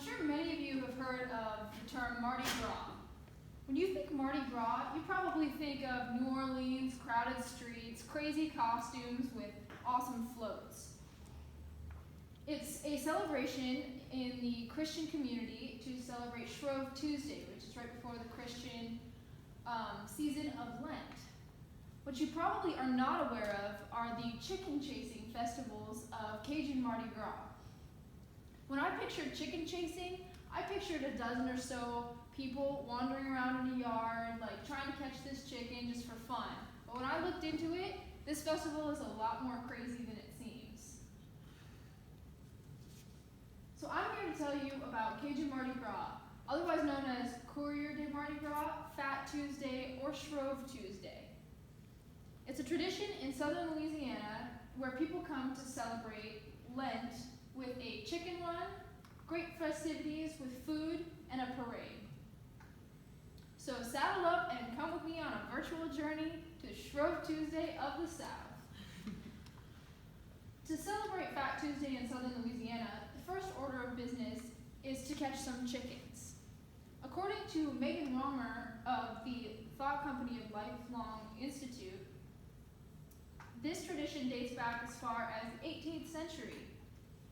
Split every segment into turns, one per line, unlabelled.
sure many of you have heard of the term Mardi Gras. When you think Mardi Gras, you probably think of New Orleans, crowded streets, crazy costumes with awesome floats. It's a celebration in the Christian community to celebrate Shrove Tuesday, which is right before the Christian season of Lent. What you probably are not aware of are the chicken chasing festivals of Cajun Mardi Gras. When I pictured chicken chasing, I pictured a dozen or so people wandering around in a yard, like trying to catch this chicken just for fun. But when I looked into it, this festival is a lot more crazy than it seems. So I'm here to tell you about Cajun Mardi Gras, otherwise known as Courir de Mardi Gras, Fat Tuesday, or Shrove Tuesday. It's a tradition in southern Louisiana where people come to celebrate Lent with a chicken run, great festivities with food, and a parade. So saddle up and come with me on a virtual journey to Shrove Tuesday of the South. To celebrate Fat Tuesday in southern Louisiana, the first order of business is to catch some chickens. According to Megan Romer of the Thought Company of Lifelong Institute, this tradition dates back as far as the 18th century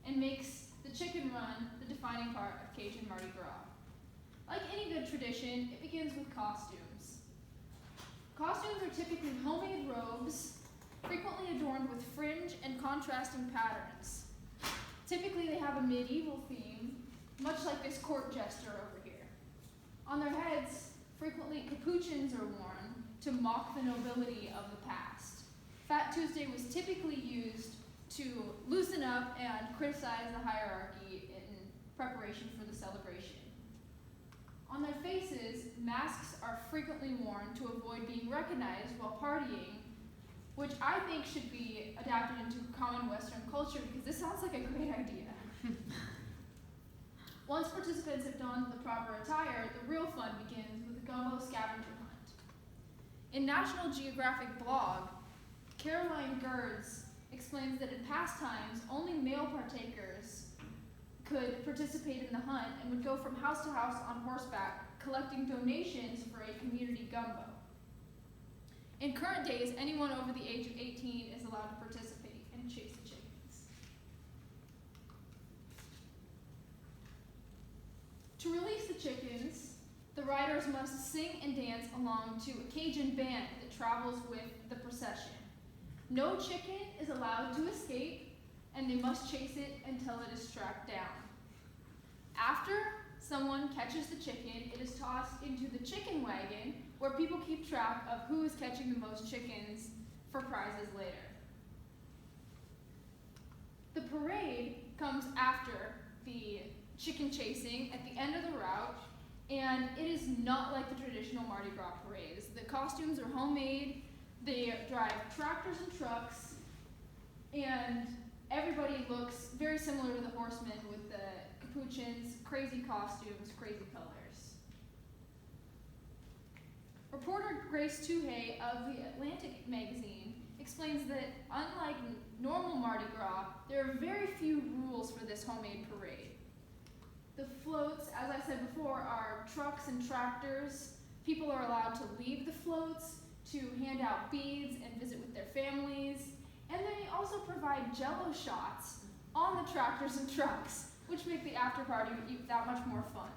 and makes the chicken run the defining part of Cajun Mardi Gras. Like any good tradition, it begins with costumes. Costumes are typically homemade robes, frequently adorned with fringe and contrasting patterns. Typically they have a medieval theme, much like this court jester over here. On their heads, frequently capuchins are worn to mock the nobility of the past. Fat Tuesday was typically used to loosen up and criticize the hierarchy in preparation for the celebration. On their faces, masks are frequently worn to avoid being recognized while partying, which I think should be adapted into common Western culture because this sounds like a great idea. Once participants have donned the proper attire, the real fun begins with the gumbo scavenger hunt. In National Geographic blog, Caroline Gerds explains that in past times, only male partakers could participate in the hunt and would go from house to house on horseback, collecting donations for a community gumbo. In current days, anyone over the age of 18 is allowed to participate and chase the chickens. To release the chickens, the riders must sing and dance along to a Cajun band that travels with the procession. No chicken is allowed to escape, and they must chase it until it is tracked down. After someone catches the chicken, it is tossed into the chicken wagon, where people keep track of who is catching the most chickens for prizes later. The parade comes after the chicken chasing at the end of the route, and it is not like the traditional Mardi Gras parades. The costumes are homemade. They drive tractors and trucks, and everybody looks very similar to the horsemen with the capuchins, crazy costumes, crazy colors. Reporter Grace Tuhey of the Atlantic magazine explains that unlike normal Mardi Gras, there are very few rules for this homemade parade. The floats, as I said before, are trucks and tractors. People are allowed to leave the floats to hand out beads and visit with their families, and they also provide jello shots on the tractors and trucks, which make the after party that much more fun.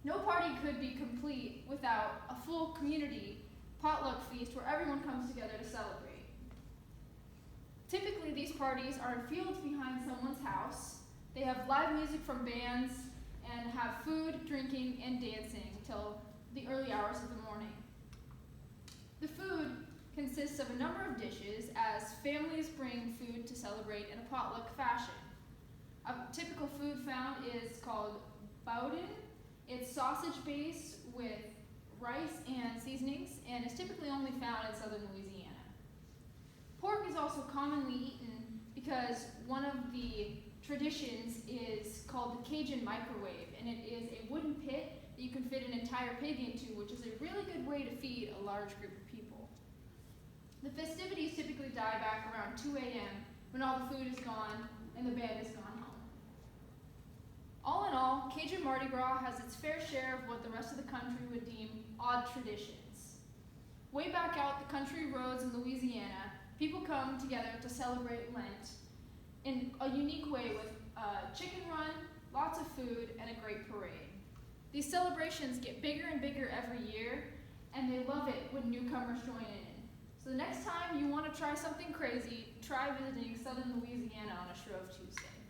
No party could be complete without a full community potluck feast where everyone comes together to celebrate. Typically, these parties are in fields behind someone's house. They have live music from bands and have food, drinking, and dancing till the early hours of the morning. The food consists of a number of dishes as families bring food to celebrate in a potluck fashion. A typical food found is called boudin. It's sausage based with rice and seasonings and is typically only found in southern Louisiana. Pork is also commonly eaten because one of the traditions is called the Cajun microwave, and it is a wooden pit that you can fit an entire pig into, which is a really good way to feed a large group of people. The festivities typically die back around 2 a.m. when all the food is gone and the band has gone home. All in all, Cajun Mardi Gras has its fair share of what the rest of the country would deem odd traditions. Way back out the country roads in Louisiana, people come together to celebrate Lent in a unique way with a chicken run, lots of food, and a great parade. These celebrations get bigger and bigger every year, and they love it when newcomers join in. So the next time you want to try something crazy, try visiting southern Louisiana on a Shrove Tuesday.